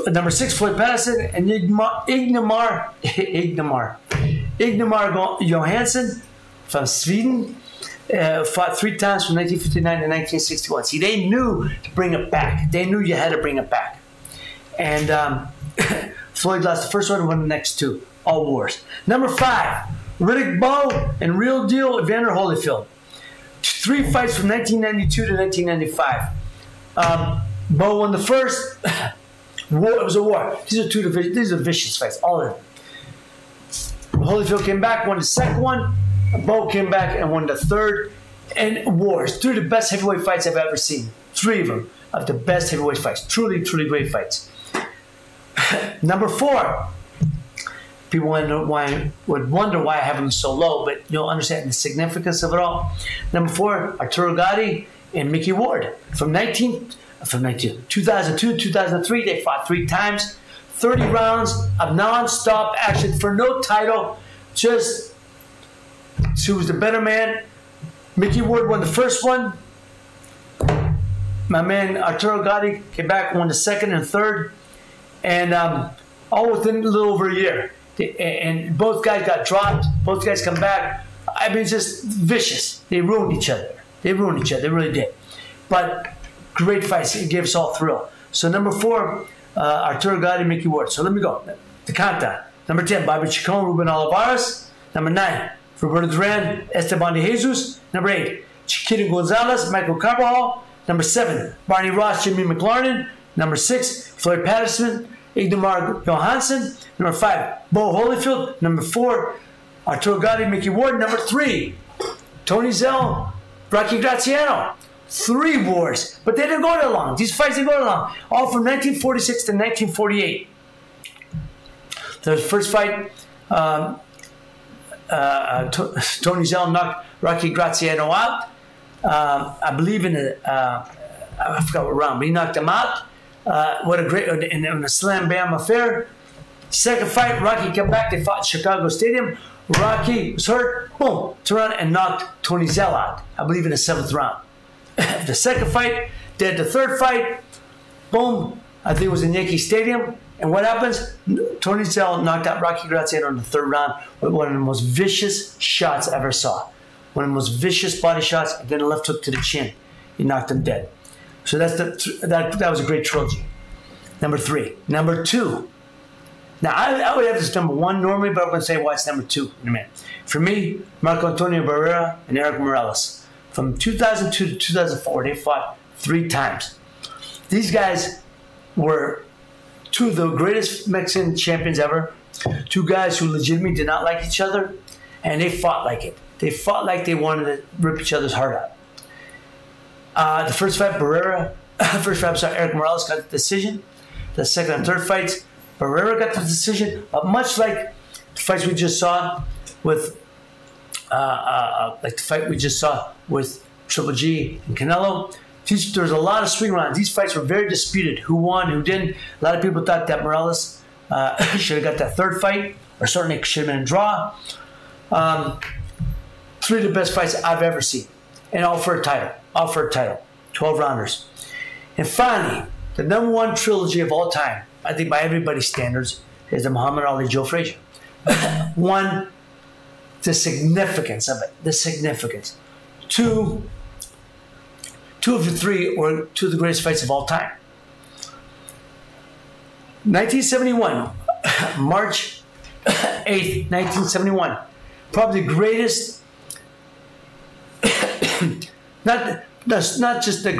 S1: number 6, Floyd Patterson and Ingmar Johansson from Sweden. Fought 3 times from 1959 to 1961. See, they knew to bring it back. They knew you had to bring it back. And Floyd lost the first one and won the next 2. All wars. Number 5, Riddick Bowe and Real Deal Evander Holyfield. 3 fights from 1992 to 1995. Bowe won the first. It was a war. These are vicious fights, all of them. Holyfield came back, won the second one. Bowe came back and won the third. And wars. 3 of the best heavyweight fights I've ever seen. 3 of them of the best heavyweight fights. Truly, truly great fights. Number 4. People would wonder why I have them so low, but you'll understand the significance of it all. Number 4, Arturo Gatti and Mickey Ward. From 2002 to 2003, they fought 3 times. 30 rounds of non-stop action for no title. Just, who was the better man? Mickey Ward won the first one. My man Arturo Gatti came back and won the second and third. And all within a little over a year. And both guys got dropped. Both guys come back. I mean, just vicious. They ruined each other. They really did. But great fights. It gave us all thrill. So number 4, Arturo Gatti, Mickey Ward. So let me go. The countdown. Number 10, Bobby Chacon, Ruben Olivares. Number 9, Roberto Duran, Esteban de Jesus. Number 8, Chiquito Gonzalez, Michael Carbajal. Number 7, Barney Ross, Jimmy McLarnin. Number 6, Floyd Patterson, Ingmar Johansson. Number 5, Bo Holyfield. Number 4, Arturo Gatti, Mickey Ward. Number 3, Tony Zell, Rocky Graziano. 3 wars, but they didn't go that long. These fights didn't go that long. All from 1946 to 1948. The first fight, Tony Zell knocked Rocky Graziano out. I believe in I forgot what round, but he knocked him out. What a great, in a slam bam affair. Second fight, Rocky came back. They fought in Chicago Stadium. Rocky was hurt. Boom, turned around and knocked Tony Zell out. I believe in the 7th round. The second fight, they had the third fight. Boom, I think it was in Yankee Stadium. And what happens? Tony Zell knocked out Rocky Graziano in the 3rd round with one of the most vicious shots I ever saw. One of the most vicious body shots, and then a left hook to the chin. He knocked him dead. So that was a great trilogy. Number 3. Number 2, Now, I would have this number 1 normally, but I'm going to say why it's number 2 in a minute. For me, Marco Antonio Barrera and Erik Morales. From 2002 to 2004, they fought 3 times. These guys were 2 of the greatest Mexican champions ever. 2 guys who legitimately did not like each other, and they fought like it. They fought like they wanted to rip each other's heart out. The first fight, Erik Morales got the decision. The second and third fights, Barrera got the decision. But much like the fights we just saw with, Triple G and Canelo, there's a lot of swing rounds. These fights were very disputed. Who won, who didn't. A lot of people thought that Morales should have got that third fight, or certainly should have been a draw. 3 of the best fights I've ever seen, and all for a title. 12 rounders. And finally, the number 1 trilogy of all time, I think by everybody's standards, is the Muhammad Ali Joe Frazier. 1, the significance of it. The significance. 2 of the 3 were 2 of the greatest fights of all time. 1971, March 8th, 1971. Probably the greatest, not just the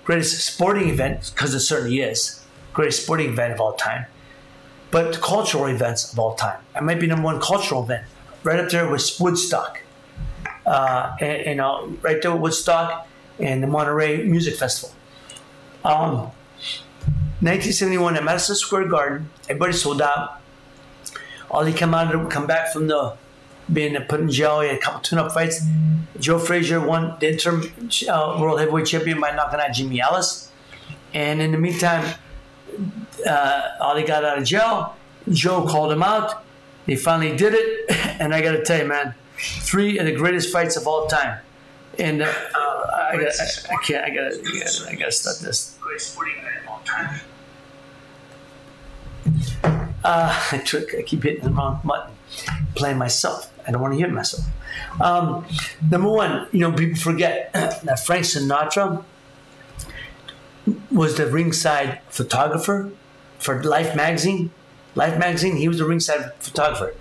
S1: greatest sporting event, because it certainly is, greatest sporting event of all time, but cultural events of all time. It might be number 1 cultural event. Right up there with Woodstock. Right there with Woodstock and the Monterey Music Festival. 1971 at Madison Square Garden, everybody sold out. Ali come back from being put in jail. He had a couple tune-up fights. Joe Frazier won the interim world heavyweight champion by knocking out Jimmy Ellis. And in the meantime, Ali got out of jail. Joe called him out. They finally did it. And I got to tell you, man, 3 of the greatest fights of all time. And I gotta start this.
S2: Greatest sporting event of all time.
S1: I keep hitting the wrong button. Playing myself. I don't want to hear myself. Number 1, people forget that Frank Sinatra was the ringside photographer for Life magazine. Life magazine, he was the ringside photographer.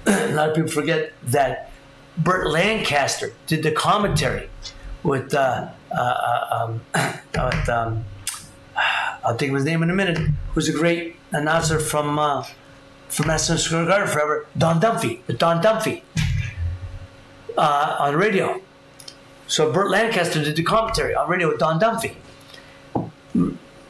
S1: A lot of people forget that Burt Lancaster did the commentary with I'll think of his name in a minute, who's a great announcer from Madison Square Garden forever, Don Dunphy, on radio. So Burt Lancaster did the commentary on radio with Don Dunphy.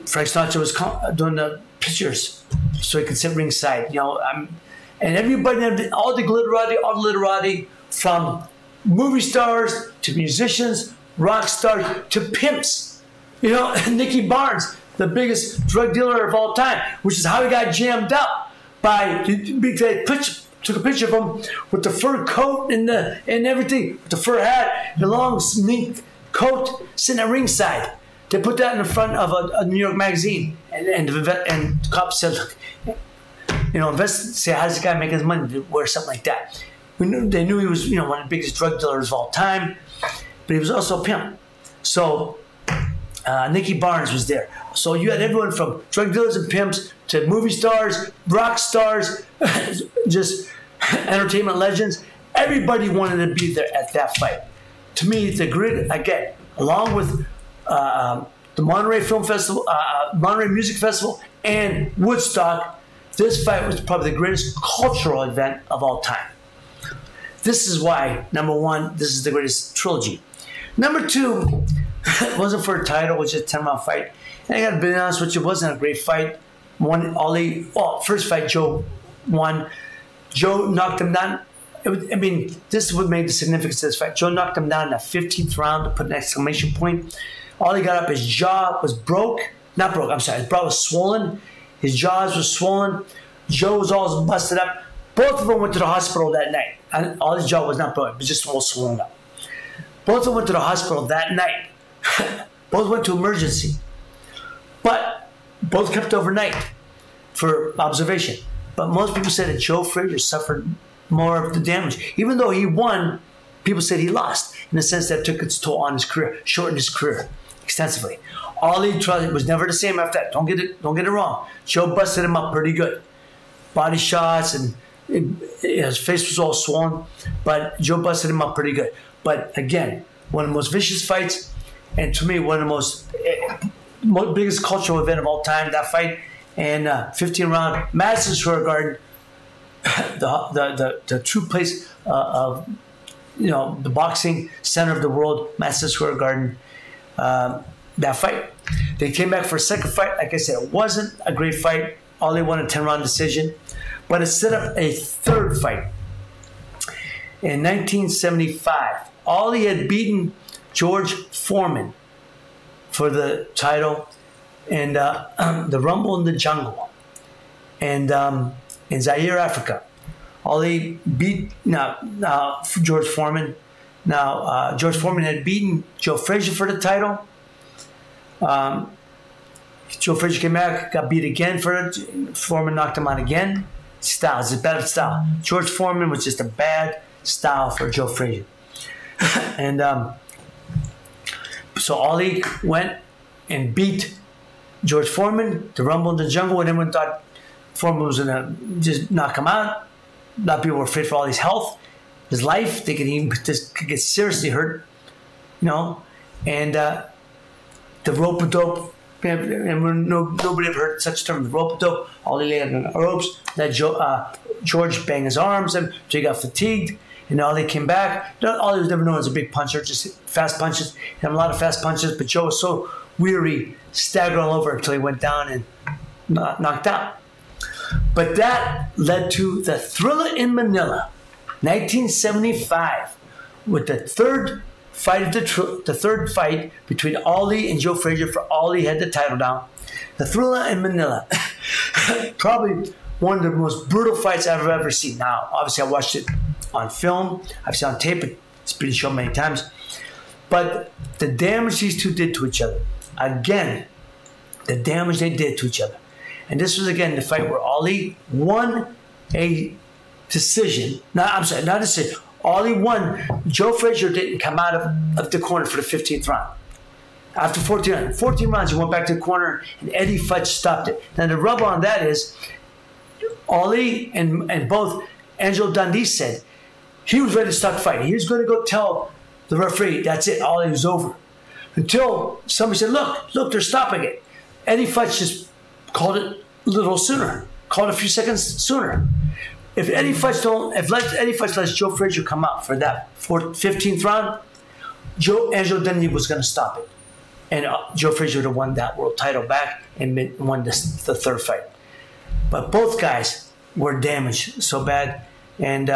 S1: Frank Sinatra was doing the pictures so he could sit ringside. And everybody, all the glitterati, from movie stars to musicians, rock stars to pimps. Nicky Barnes, the biggest drug dealer of all time, which is how he got jammed up by took a picture of him with the fur coat and everything, with the fur hat, the long mink coat, sitting at ringside. They put that in the front of a New York magazine, and the cops said, "Look, investors say, how does this guy make his money to wear something like that?" They knew he was, one of the biggest drug dealers of all time, but he was also a pimp. So Nicky Barnes was there. So you had everyone from drug dealers and pimps to movie stars, rock stars, just entertainment legends. Everybody wanted to be there at that fight. To me, the grid, again, along with the Monterey Film Festival, Monterey Music Festival, and Woodstock, this fight was probably the greatest cultural event of all time. This is why, number 1, this is the greatest trilogy. Number 2, it wasn't for a title, it was just a 10-round fight. And I got to be honest with you, it wasn't a great fight. First fight, Joe won. Joe knocked him down. This is what made the significance of this fight. Joe knocked him down in the 15th round to put an exclamation point. All he got up, his jaw was not broke, I'm sorry, his jaw was swollen. His jaws were swollen. Joe was all busted up. Both of them went to the hospital that night. And all his jaw was not broken, it was just all swollen up. Both of them went to the hospital that night. Both went to emergency. But both kept overnight for observation. But most people said that Joe Frazier suffered more of the damage. Even though he won, people said he lost, in the sense that it took its toll on his career, shortened his career. extensively. Ali was never the same after that. Don't get it wrong. Joe busted him up pretty good. Body shots, and his face was all swollen, but Joe busted him up pretty good. But again, one of the most vicious fights, and to me, one of the most biggest cultural event of all time, that fight. And 15-round, Madison Square Garden, the true place of, the boxing center of the world, Madison Square Garden, that fight. They came back for a second fight. Like I said, it wasn't a great fight. Ali won a 10-round decision. But it set up a third fight. In 1975, Ali had beaten George Foreman for the title in the Rumble in the Jungle, and in Zaire, Africa. Ali beat George Foreman. Now George Foreman had beaten Joe Frazier for the title. Joe Frazier came back, got beat again for it. Foreman knocked him out again. Style, it's a bad style. George Foreman was just a bad style for Joe Frazier. And so Ali went and beat George Foreman to Rumble in the Jungle, and everyone thought Foreman was going to just knock him out. A lot of people were afraid for Ali's health, his life, thinking he just could get seriously hurt, and the rope-a-dope, and nobody ever heard such a term, the rope-a-dope. Ali lay on the ropes, let George bang his arms, and so he got fatigued, and Ali came back. Ali was never known as a big puncher, just fast punches. He had a lot of fast punches, but Joe was so weary, staggered all over until he went down and knocked out. But that led to the Thrilla in Manila, 1975, with the third fight between Ali and Joe Frazier for Ali had the title down. The Thrilla in Manila, probably one of the most brutal fights I've ever seen. Now, obviously, I watched it on film. I've seen it on tape. It's been shown many times. But the damage these two did to each other, again, the damage they did to each other. And this was, again, the fight where Ali won a decision. Not a decision. Ali won. Joe Frazier didn't come out of the corner for the 15th round. After 14 rounds, he went back to the corner, and Eddie Futch stopped it. Now, the rub on that is Ali and both Angelo Dundee said he was ready to stop the fight. He was going to go tell the referee, that's it, Ali was over. Until somebody said, look, they're stopping it. Eddie Futch just called it a little sooner, called it a few seconds sooner. If Eddie Futch lets Joe Frazier come out for that 15th round, Angelo Dundee was going to stop it. And Joe Frazier would have won that world title back and won the third fight. But both guys were damaged so bad. And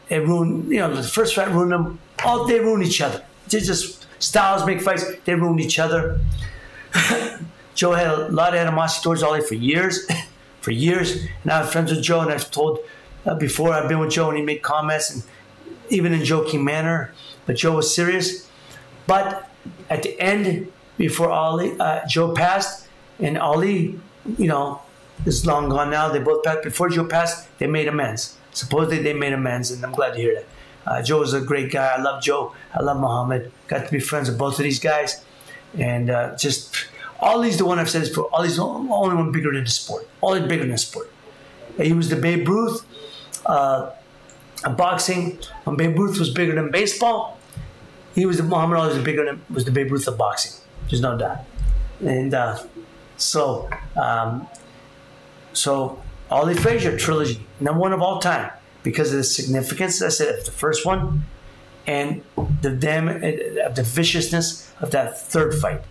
S1: it ruined, the first fight ruined them. They ruined each other. They just, styles make fights, they ruined each other. Joe had a lot of animosity towards Ali for years. And I'm friends with Joe, and I've told before, I've been with Joe, and he made comments, and even in joking manner. But Joe was serious. But at the end, before Joe passed, and Ali, is long gone now. They both passed. Before Joe passed, they made amends. Supposedly they made amends, and I'm glad to hear that. Joe was a great guy. I love Joe. I love Muhammad. Got to be friends with both of these guys. And Ali's the one I've said this before. Ali's the only one bigger than the sport. Ali's bigger than the sport. He was the Babe Ruth of boxing. When Babe Ruth was bigger than baseball, Muhammad Ali was the Babe Ruth of boxing. There's no doubt. And so Ali Frazier trilogy, #1 of all time, because of the significance, I said, of the first one, and the viciousness of that third fight.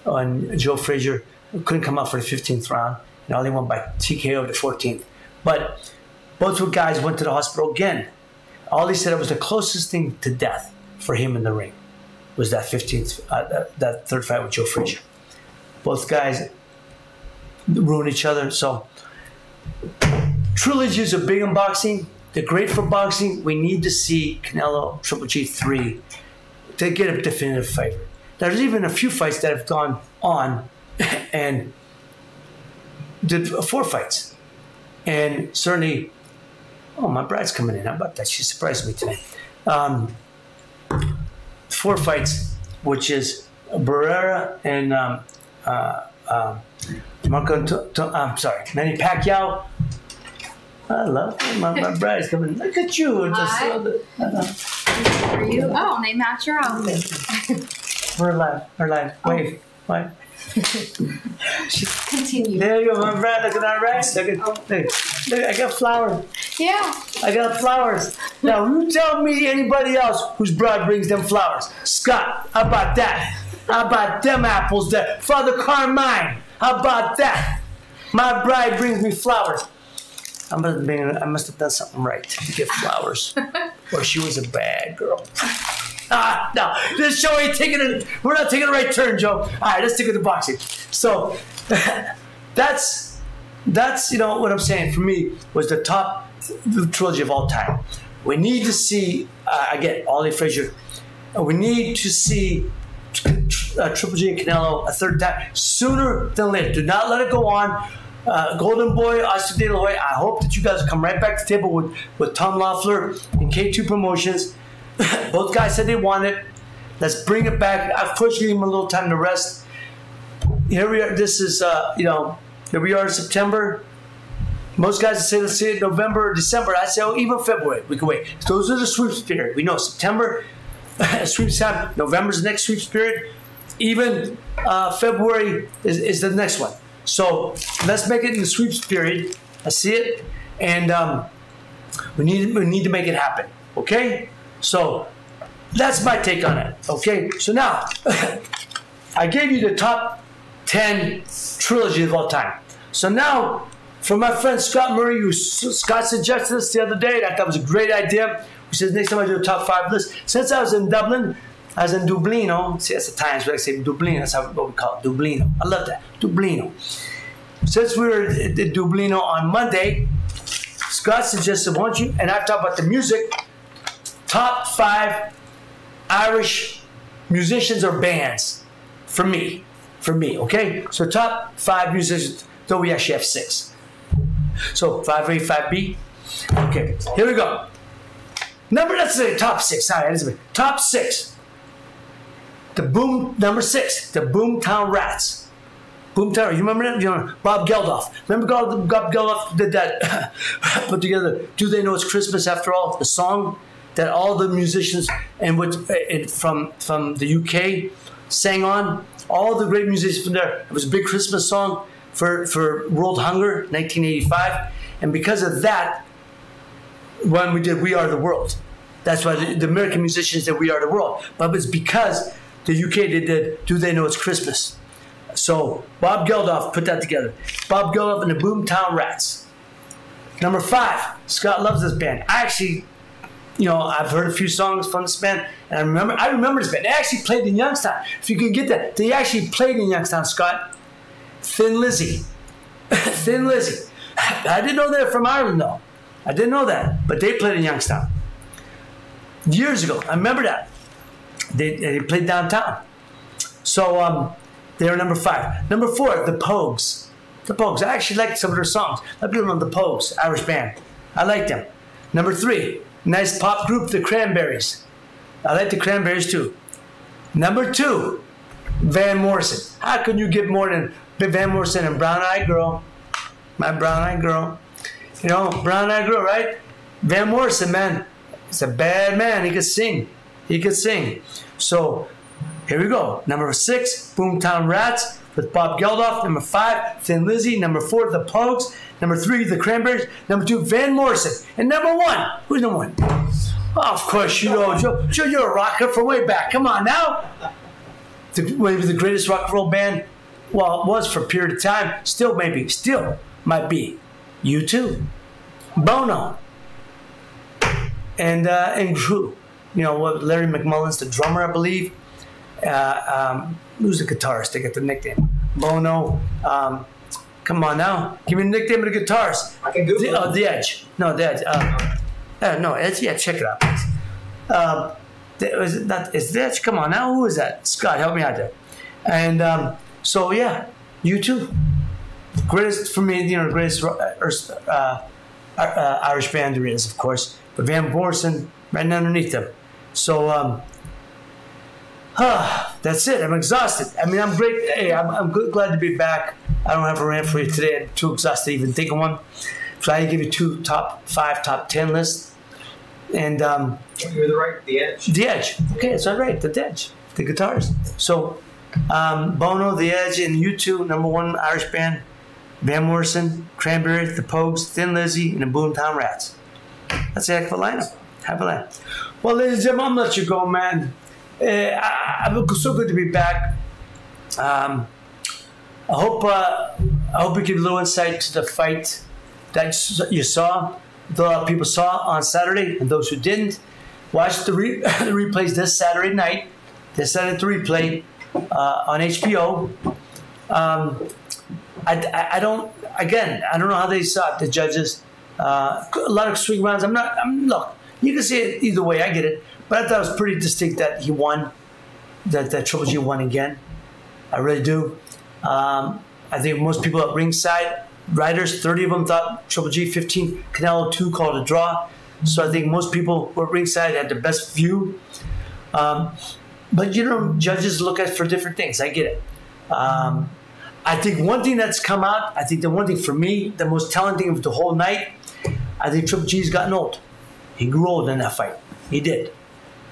S1: And Joe Frazier couldn't come out for the 15th round, and Ali won by TKO the 14th. But both guys went to the hospital again. Ali said it was the closest thing to death for him in the ring, was that that third fight with Joe Frazier. Both guys ruined each other. So trilogies are big in boxing. They're great for boxing. We need to see Canelo Triple G 3 to get a definitive fight. There's even a few fights that have gone on and did 4 fights. And certainly, my bride's coming in. How about that? She surprised me today. 4 fights, which is Barrera and Manny Pacquiao. I love him. My bride's coming. Look at you.
S4: Hi. Are you? Oh, they match your outfit.
S1: We're live. Wave. Wave.
S4: Continue.
S1: There you go, my bride. Look at that rice. Look, I got flowers.
S4: Yeah.
S1: I got flowers. Now, you tell me anybody else whose bride brings them flowers. Scott, how about that? How about them apples there? Father Carmine, how about that? My bride brings me flowers. I must have done something right to get flowers. Or she was a bad girl. No, this show ain't taking it. We're not taking a right turn, Joe. All right, let's take it to boxing. So that's what I'm saying. For me, was the top trilogy of all time. We need to see again Ollie Frazier. We need to see Triple G and Canelo a third time sooner than later. Do not let it go on. Golden Boy, Oscar De La Hoya, I hope that you guys come right back to the table with Tom Loeffler and K2 Promotions. Both guys said they want it. Let's bring it back. Of course, give them a little time to rest. Here we are. This is, here we are in September. Most guys say, let's see it November or December. I say, oh, even February. We can wait. Those are the sweeps period. We know September, sweeps time. November's the next sweeps period. Even February is the next one. So let's make it in the sweeps period. I see it, and we need to make it happen. Okay, so that's my take on it. Okay, so now I gave you the top 10 trilogy of all time. So now, for my friend Scott Murray, Scott suggested this the other day, and I thought it was a great idea. He says next time I do a top 5 list. Since I was in Dublin, I was in Dublino. See, that's the times where I say Dublino. That's what we call it, Dublino. I love that, Dublino. Since we were at Dublino on Monday, Scott suggested, why don't you, and I've talked about the music, top 5 Irish musicians or bands for me, okay? So top 5 musicians, though we actually have 6. So 5A, 5B. Okay, here we go. Let's say top 6. Sorry, top 6. Number 6, the Boomtown Rats. Boomtown, you remember that? You know, Bob Geldof. Remember Bob Geldof did that, put together, Do They Know It's Christmas After All? The song that all the musicians from the UK sang on. All the great musicians from there. It was a big Christmas song for World Hunger, 1985. And because of that, when we did We Are the World. That's why the American musicians did We Are the World. But it's because the UK did Do They Know It's Christmas? So Bob Geldof put that together. Bob Geldof and the Boomtown Rats. Number 5, Scott loves this band. I actually, I've heard a few songs from this band, and I remember this band. They actually played in Youngstown. If you can get that, they actually played in Youngstown, Scott. Thin Lizzy. Thin Lizzy. I didn't know they were from Ireland, though. I didn't know that, but they played in Youngstown. Years ago, I remember that. They played downtown. So they were number 5. Number 4, the Pogues. The Pogues. I actually liked some of their songs. I people know the Pogues, Irish band. I like them. Number 3, nice pop group, the Cranberries. I like the Cranberries too. Number 2, Van Morrison. How can you get more than Van Morrison and Brown Eyed Girl? My Brown Eyed Girl. Brown Eyed Girl, right? Van Morrison, man. He's a bad man. He could sing. So here we go. Number 6, Boomtown Rats with Bob Geldof. Number 5, Thin Lizzy. Number 4, the Pogues. Number 3, the Cranberries. Number 2, Van Morrison. And number 1, who's number 1? Oh, of course, Joe, you're a rocker from way back. Come on now. Maybe the greatest rock and roll band, well, it was for a period of time. Still might be. U2, Bono, and Drew. Larry McMullen's the drummer, I believe. Who's the guitarist? They get the nickname. Bono. Come on now. Give me the nickname of the guitarist.
S3: I can Google
S1: The Edge. No, The Edge. No, Edge. Yeah, check it out, please. Is The Edge? Come on now. Who is that? Scott, help me out there. And so, yeah, U2. Greatest, for me, the greatest Irish band there is, of course. But Van Morrison right underneath them. So, That's it. I'm exhausted. I mean, I'm great. Hey, I'm glad to be back. I don't have a rant for you today. I'm too exhausted to even think of one. So I give you 2 top 5, top 10 lists. And
S3: You're the Edge.
S1: The Edge. Okay, that's all right. The Edge. The guitars. So Bono, The Edge, and U2, #1 Irish band. Van Morrison, Cranberries, The Pogues, Thin Lizzy, and the Boomtown Rats. That's a heck of a lineup. Have a lineup. Well, ladies and gentlemen, I'm gonna let you go, man. I'm so good to be back. I hope we give a little insight to the fight that you saw. A lot of people saw on Saturday, and those who didn't, watch the replays this Saturday night. This Saturday the replay on HBO. I don't know how they saw it, the judges. A lot of swing rounds. Look, you can see it either way. I get it, but I thought it was pretty distinct that he won. That Triple G won again. I really do. I think most people at ringside, writers, 30 of them thought Triple G, 15 Canelo, 2 called a draw. So I think most people who were at ringside had the best view. But judges look at for different things. I get it. I think one thing that's come out, I think the one thing for me, the most telling thing of the whole night, I think Triple G's gotten old. He grew old in that fight. He did.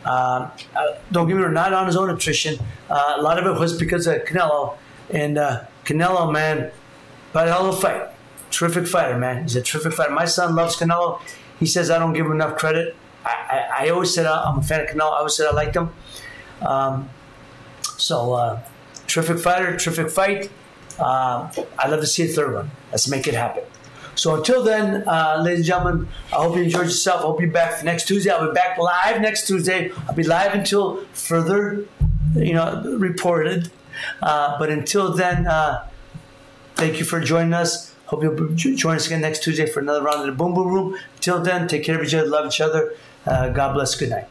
S1: Don't get me wrong, not on his own attrition. A lot of it was because of Canelo. And Canelo, man, but a hell of a fight. Terrific fighter, man. He's a terrific fighter. My son loves Canelo. He says I don't give him enough credit. I always said I'm a fan of Canelo. I always said I liked him. Terrific fighter, terrific fight. I'd love to see a third one. Let's make it happen. So until then, ladies and gentlemen, I hope you enjoyed yourself. I hope you're back next Tuesday. I'll be back live next Tuesday. I'll be live until further, reported. But until then, thank you for joining us. Hope you'll join us again next Tuesday for another round of the Boom Boom Room. Until then, take care of each other, love each other. God bless. Good night.